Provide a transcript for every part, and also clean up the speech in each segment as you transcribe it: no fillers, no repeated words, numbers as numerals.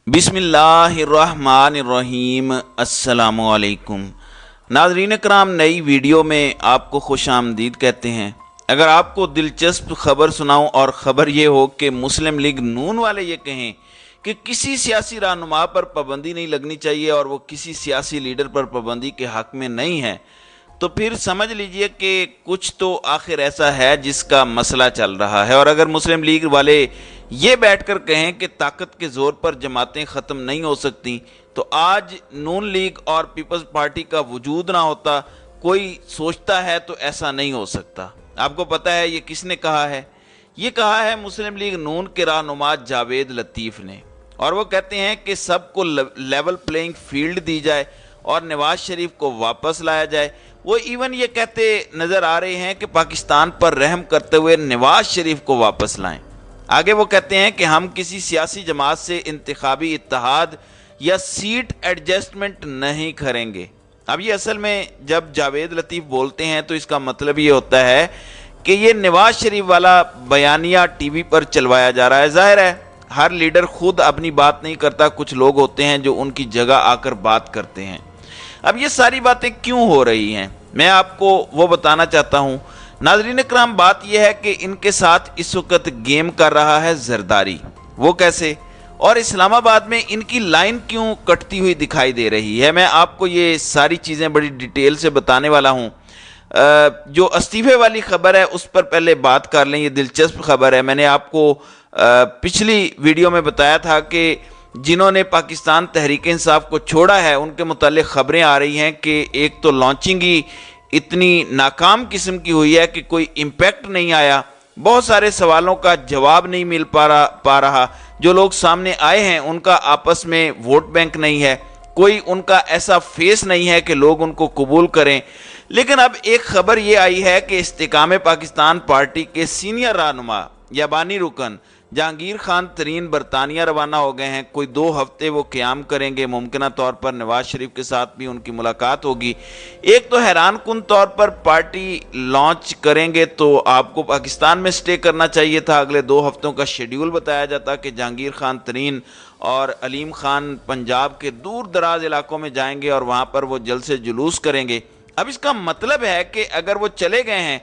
بسم اللہ الرحمن الرحیم۔ السلام علیکم ناظرین کرام، نئی ویڈیو میں آپ کو خوش آمدید کہتے ہیں۔ اگر آپ کو دلچسپ خبر سناؤں اور خبر یہ ہو کہ مسلم لیگ نون والے یہ کہیں کہ کسی سیاسی رہنما پر پابندی نہیں لگنی چاہیے اور وہ کسی سیاسی لیڈر پر پابندی کے حق میں نہیں ہے، تو پھر سمجھ لیجئے کہ کچھ تو آخر ایسا ہے جس کا مسئلہ چل رہا ہے۔ اور اگر مسلم لیگ والے یہ بیٹھ کر کہیں کہ طاقت کے زور پر جماعتیں ختم نہیں ہو سکتی، تو آج نون لیگ اور پیپلز پارٹی کا وجود نہ ہوتا۔ کوئی سوچتا ہے تو ایسا نہیں ہو سکتا۔ آپ کو پتہ ہے یہ کس نے کہا ہے؟ یہ کہا ہے مسلم لیگ نون کے رہنما جاوید لطیف نے، اور وہ کہتے ہیں کہ سب کو لیول پلینگ فیلڈ دی جائے اور نواز شریف کو واپس لایا جائے۔ وہ ایون یہ کہتے نظر آ رہے ہیں کہ پاکستان پر رحم کرتے ہوئے نواز شریف کو واپس لائیں۔ آگے وہ کہتے ہیں کہ ہم کسی سیاسی جماعت سے انتخابی اتحاد یا سیٹ ایڈجسٹمنٹ نہیں کریں گے۔ اب یہ اصل میں جب جاوید لطیف بولتے ہیں تو اس کا مطلب یہ ہوتا ہے کہ یہ نواز شریف والا بیانیہ ٹی وی پر چلوایا جا رہا ہے۔ ظاہر ہے ہر لیڈر خود اپنی بات نہیں کرتا، کچھ لوگ ہوتے ہیں جو ان کی جگہ آ کر بات کرتے ہیں۔ اب یہ ساری باتیں کیوں ہو رہی ہیں، میں آپ کو وہ بتانا چاہتا ہوں۔ ناظرین اکرام، بات یہ ہے کہ ان کے ساتھ اس وقت گیم کر رہا ہے زرداری۔ وہ کیسے؟ اور اسلام آباد میں ان کی لائن کیوں کٹتی ہوئی دکھائی دے رہی ہے، میں آپ کو یہ ساری چیزیں بڑی ڈیٹیل سے بتانے والا ہوں۔ جو استعفے والی خبر ہے اس پر پہلے بات کر لیں، یہ دلچسپ خبر ہے۔ میں نے آپ کو پچھلی ویڈیو میں بتایا تھا کہ جنہوں نے پاکستان تحریک انصاف کو چھوڑا ہے ان کے متعلق خبریں آ رہی ہیں کہ ایک تو لانچنگ ہی اتنی ناکام قسم کی ہوئی ہے کہ کوئی امپیکٹ نہیں آیا، بہت سارے سوالوں کا جواب نہیں مل پا رہا، جو لوگ سامنے آئے ہیں ان کا آپس میں ووٹ بینک نہیں ہے، کوئی ان کا ایسا فیس نہیں ہے کہ لوگ ان کو قبول کریں۔ لیکن اب ایک خبر یہ آئی ہے کہ استحکام پاکستان پارٹی کے سینئر رہنما یا بانی رکن جہانگیر خان ترین برطانیہ روانہ ہو گئے ہیں۔ کوئی 2 ہفتے وہ قیام کریں گے، ممکنہ طور پر نواز شریف کے ساتھ بھی ان کی ملاقات ہوگی۔ ایک تو حیران کن طور پر پارٹی لانچ کریں گے تو آپ کو پاکستان میں سٹے کرنا چاہیے تھا۔ اگلے 2 ہفتوں کا شیڈیول بتایا جاتا کہ جہانگیر خان ترین اور علیم خان پنجاب کے دور دراز علاقوں میں جائیں گے اور وہاں پر وہ جلسے جلوس کریں گے۔ اب اس کا مطلب ہے کہ اگر وہ چلے گئے ہیں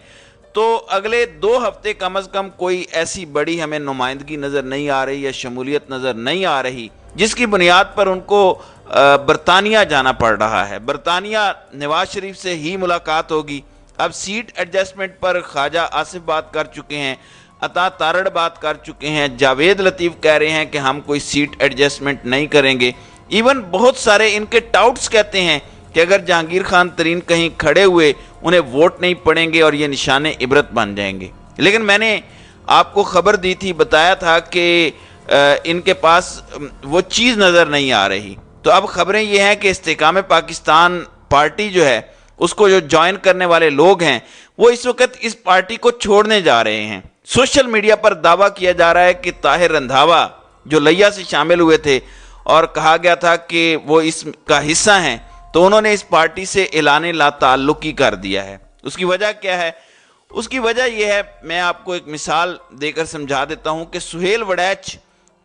تو اگلے 2 ہفتے کم از کم کوئی ایسی بڑی ہمیں نمائندگی نظر نہیں آ رہی یا شمولیت نظر نہیں آ رہی جس کی بنیاد پر ان کو برطانیہ جانا پڑ رہا ہے۔ برطانیہ نواز شریف سے ہی ملاقات ہوگی۔ اب سیٹ ایڈجسٹمنٹ پر خواجہ آصف بات کر چکے ہیں، عطا تارڑ بات کر چکے ہیں، جاوید لطیف کہہ رہے ہیں کہ ہم کوئی سیٹ ایڈجسٹمنٹ نہیں کریں گے۔ ایون بہت سارے ان کے ٹاؤٹس کہتے ہیں کہ اگر جہانگیر خان ترین کہیں کھڑے ہوئے انہیں ووٹ نہیں پڑیں گے اور یہ نشان عبرت بن جائیں گے۔ لیکن میں نے آپ کو خبر دی تھی، بتایا تھا کہ ان کے پاس وہ چیز نظر نہیں آ رہی۔ تو اب خبریں یہ ہیں کہ استحکام پاکستان پارٹی جو ہے اس کو جو جوائن کرنے والے لوگ ہیں وہ اس وقت اس پارٹی کو چھوڑنے جا رہے ہیں۔ سوشل میڈیا پر دعویٰ کیا جا رہا ہے کہ طاہر رندھاوا جو لیا سے شامل ہوئے تھے اور کہا گیا تھا کہ وہ اس کا حصہ ہیں، تو انہوں نے اس پارٹی سے اعلان لا تعلقی کر دیا ہے۔ اس کی وجہ کیا ہے؟ اس کی وجہ یہ ہے، میں آپ کو ایک مثال دے کر سمجھا دیتا ہوں کہ سہیل وڑیچ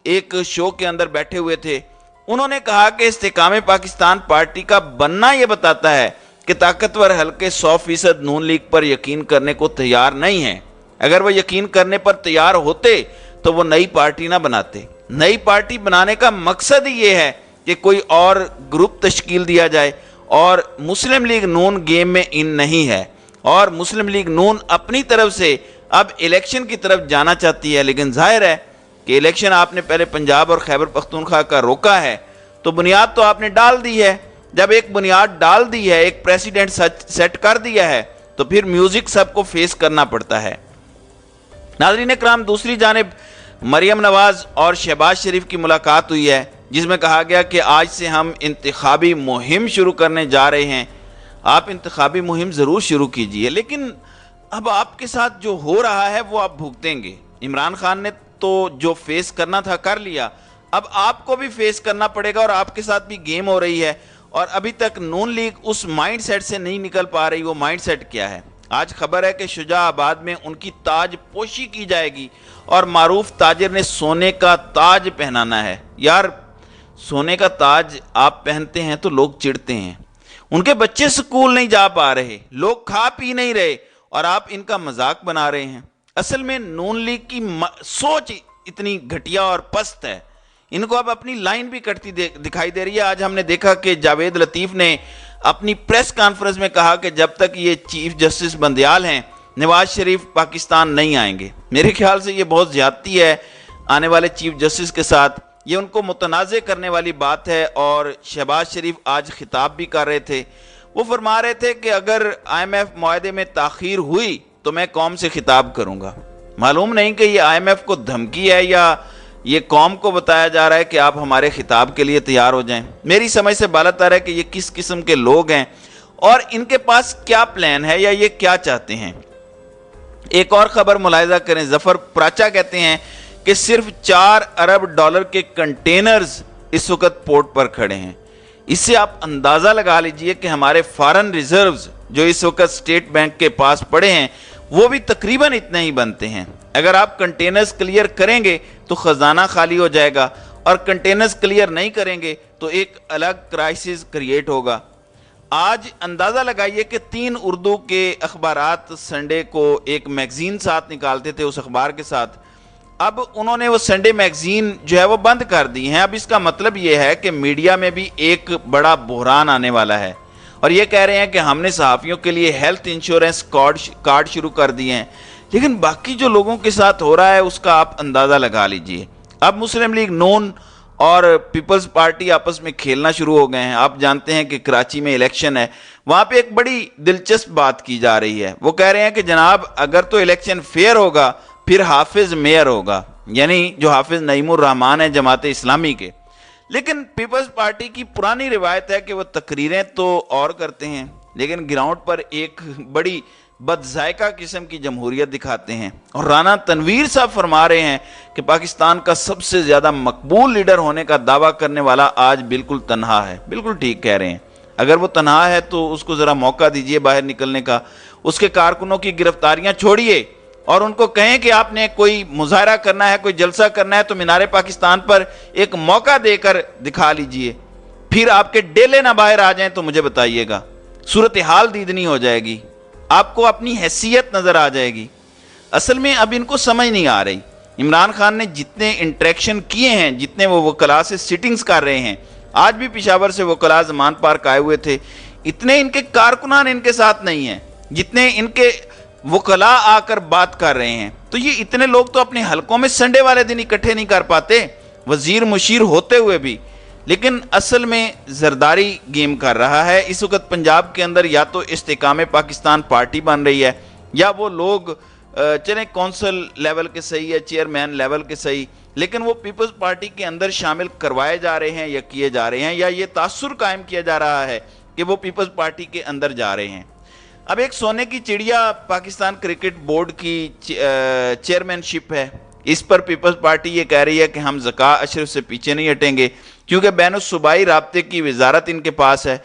ایک شو کے اندر بیٹھے ہوئے تھے، انہوں نے کہا کہ استحکام پاکستان پارٹی کا بننا یہ بتاتا ہے کہ طاقتور حلقے 100% نون لیگ پر یقین کرنے کو تیار نہیں ہیں۔ اگر وہ یقین کرنے پر تیار ہوتے تو وہ نئی پارٹی نہ بناتے۔ نئی پارٹی بنانے کا مقصد ہی یہ ہے کہ کوئی اور گروپ تشکیل دیا جائے، اور مسلم لیگ نون گیم میں ان نہیں ہے، اور مسلم لیگ نون اپنی طرف سے اب الیکشن کی طرف جانا چاہتی ہے۔ لیکن ظاہر ہے کہ الیکشن آپ نے پہلے پنجاب اور خیبر پختونخوا کا روکا ہے، تو بنیاد تو آپ نے ڈال دی ہے۔ جب ایک بنیاد ڈال دی ہے، ایک پریسیڈنٹ سیٹ کر دیا ہے، تو پھر میوزک سب کو فیس کرنا پڑتا ہے۔ ناظرین اکرام، دوسری جانب مریم نواز اور شہباز شریف کی ملاقات ہوئی ہے جس میں کہا گیا کہ آج سے ہم انتخابی مہم شروع کرنے جا رہے ہیں۔ آپ انتخابی مہم ضرور شروع کیجئے، لیکن اب آپ کے ساتھ جو ہو رہا ہے وہ آپ بھگتیں گے۔ عمران خان نے تو جو فیس کرنا تھا کر لیا، اب آپ کو بھی فیس کرنا پڑے گا، اور آپ کے ساتھ بھی گیم ہو رہی ہے۔ اور ابھی تک نون لیگ اس مائنڈ سیٹ سے نہیں نکل پا رہی۔ وہ مائنڈ سیٹ کیا ہے؟ آج خبر ہے کہ شجاع آباد میں ان کی تاج پوشی کی جائے گی اور معروف تاجر نے سونے کا تاج پہنانا ہے۔ یار सोने का ताज आप पहनते हैं तो लोग चिढ़ते हैं। उनके बच्चे स्कूल नहीं जा पा रहे, लोग खा पी नहीं रहे और आप इनका मजाक बना रहे हैं। असल में नून लीग की सोच इतनी घटिया और पस्त है, इनको अब अपनी लाइन भी कटती दिखाई दे रही है। आज हमने देखा कि जावेद लतीफ़ ने अपनी प्रेस कॉन्फ्रेंस में कहा कि जब तक ये चीफ जस्टिस बंदयाल हैं नवाज शरीफ पाकिस्तान नहीं आएंगे। मेरे ख्याल से ये बहुत ज़्यादती है आने वाले चीफ जस्टिस के साथ, ये उनको मुतनाज़े करने वाली बात है। और शहबाज शरीफ आज खिताब भी कर रहे थे, वो फरमा रहे थे कि अगर IMF मुआहदे में ताख़ीर हुई तो मैं कौम से खिताब करूँगा। मालूम नहीं कि ये IMF को धमकी है या ये कौम को बताया जा रहा है कि आप हमारे खिताब के लिए तैयार हो जाएं। मेरी समझ से बालतर है कि ये किस किस्म के लोग हैं और इनके पास क्या प्लान है या ये क्या चाहते हैं। एक और ख़बर मुलाहिजा करें, जफ़र प्राचा कहते हैं कि सिर्फ $4 अरब के कंटेनर्स इस वक्त पोर्ट पर खड़े हैं। इससे आप अंदाज़ा लगा लीजिए कि हमारे फॉरेन रिजर्व्स जो इस वक्त स्टेट बैंक के पास पड़े हैं वो भी तकरीबन इतने ही बनते हैं। अगर आप कंटेनर्स क्लियर करेंगे तो ख़जाना खाली हो जाएगा और कंटेनर्स क्लियर नहीं करेंगे तो एक अलग क्राइसिस क्रिएट होगा। आज अंदाज़ा लगाइए कि 3 उर्दू के अखबारात संडे को एक मैगज़ीन साथ निकालते थे उस अखबार के साथ, अब उन्होंने वो संडे मैगज़ीन जो है वो बंद कर दी हैं। अब इसका मतलब ये है कि मीडिया में भी एक बड़ा बहरान आने वाला है और ये कह रहे हैं कि हमने सहाफ़ियों के लिए हेल्थ इंश्योरेंस कार्ड शुरू कर दिए हैं, लेकिन बाकी जो लोगों के साथ हो रहा है उसका आप अंदाज़ा लगा लीजिए। अब मुस्लिम लीग नून और पीपल्स पार्टी आपस में खेलना शुरू हो गए हैं। आप जानते हैं कि कराची में इलेक्शन है, वहाँ पे एक बड़ी दिलचस्प बात की जा रही है। वो कह रहे हैं कि जनाब अगर तो इलेक्शन फेयर होगा फिर हाफिज मेयर होगा, यानी जो हाफिज नईमुर रहमान है जमात इस्लामी के। लेकिन पीपल्स पार्टी की पुरानी रिवायत है कि वो तकरीरें तो और करते हैं लेकिन ग्राउंड पर एक बड़ी बदजायका किस्म की जमहूरियत दिखाते हैं। और राना तनवीर साहब फरमा रहे हैं कि पाकिस्तान का सबसे ज़्यादा मकबूल लीडर होने का दावा करने वाला आज बिल्कुल तन्हा है। बिल्कुल ठीक कह रहे हैं, अगर वो तन्हा है तो उसको ज़रा मौका दीजिए बाहर निकलने का। उसके कारकुनों की गिरफ्तारियां छोड़िए और उनको कहें कि आपने कोई मुजाहरा करना है, कोई जलसा करना है तो मीनारे पाकिस्तान पर एक मौका देकर दिखा लीजिए। फिर आपके डेले ना बाहर आ जाएं तो मुझे बताइएगा, सूरत हाल दीदनी हो जाएगी, आपको अपनी हैसियत नज़र आ जाएगी। असल में अब इनको समझ नहीं आ रही। इमरान खान ने जितने इंटरेक्शन किए हैं, जितने वो वकला से सिटिंग्स कर रहे हैं, आज भी पिशावर से वकला ज़मान पार्क आए हुए थे, इतने इनके कारकुनान इनके साथ नहीं हैं जितने इनके वकला आकर बात कर रहे हैं। तो ये इतने लोग तो अपने हलकों में संडे वाले दिन इकट्ठे नहीं कर पाते, वजीर मुशीर होते हुए भी। लेकिन असल में जरदारी गेम कर रहा है इस वक्त पंजाब के अंदर। या तो इस्तेकाम पाकिस्तान पार्टी बन रही है या वो लोग चले कौंसल लेवल के सही या चेयरमैन लेवल के सही, लेकिन वो पीपल्स पार्टी के अंदर शामिल करवाए जा रहे हैं या किए जा रहे हैं, या ये तासुर कायम किया जा रहा है कि वो पीपल्स पार्टी के अंदर जा रहे हैं। अब एक सोने की चिड़िया पाकिस्तान क्रिकेट बोर्ड की चेयरमैनशिप है, इस पर पीपल्स पार्टी ये कह रही है कि हम ज़का अशरफ से पीछे नहीं हटेंगे क्योंकि बैनुस्सूबाई राब्ते की वजारत इनके पास है।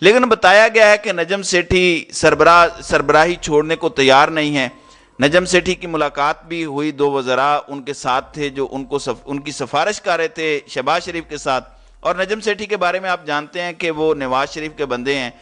लेकिन बताया गया है कि नजम सेठी सरबराही छोड़ने को तैयार नहीं है। नजम सेठी की मुलाकात भी हुई, 2 वज़रा उनके साथ थे जो उनकी सिफारिश कर रहे थे शहबाज शरीफ के साथ। और नजम सेठी के बारे में आप जानते हैं कि वो नवाज शरीफ के बंदे हैं,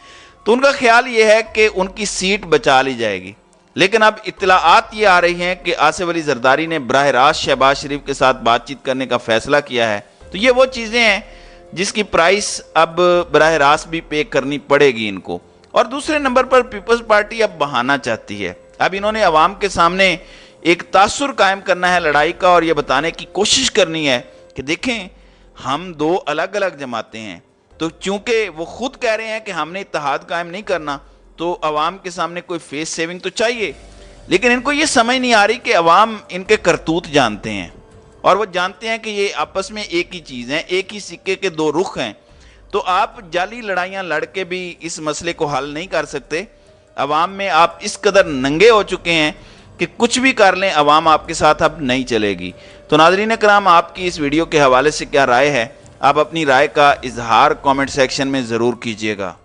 तो उनका ख्याल ये है कि उनकी सीट बचा ली जाएगी। लेकिन अब इत्तलाआत ये आ रही हैं कि आसिफ अली जरदारी ने बराह रास्त शहबाज शरीफ के साथ बातचीत करने का फैसला किया है। तो ये वो चीज़ें हैं जिसकी प्राइस अब बराह रास्त भी पे करनी पड़ेगी इनको। और दूसरे नंबर पर पीपल्स पार्टी अब बहाना चाहती है। अब इन्होंने अवाम के सामने एक तासुर कायम करना है लड़ाई का और ये बताने की कोशिश करनी है कि देखें हम 2 अलग अलग जमातें हैं। तो चूंकि वो खुद कह रहे हैं कि हमने इत्तेहाद कायम नहीं करना, तो अवाम के सामने कोई फेस सेविंग तो चाहिए। लेकिन इनको ये समझ नहीं आ रही कि अवाम इनके करतूत जानते हैं और वो जानते हैं कि ये आपस में एक ही चीज़ है, एक ही सिक्के के 2 रुख हैं। तो आप जाली लड़ाइयाँ लड़ के भी इस मसले को हल नहीं कर सकते। अवाम में आप इस कदर नंगे हो चुके हैं कि कुछ भी कर लें अवाम आपके साथ अब नहीं चलेगी। तो नाज़रीन कराम, आपकी इस वीडियो के हवाले से क्या राय है? आप अपनी राय का इजहार कमेंट सेक्शन में ज़रूर कीजिएगा।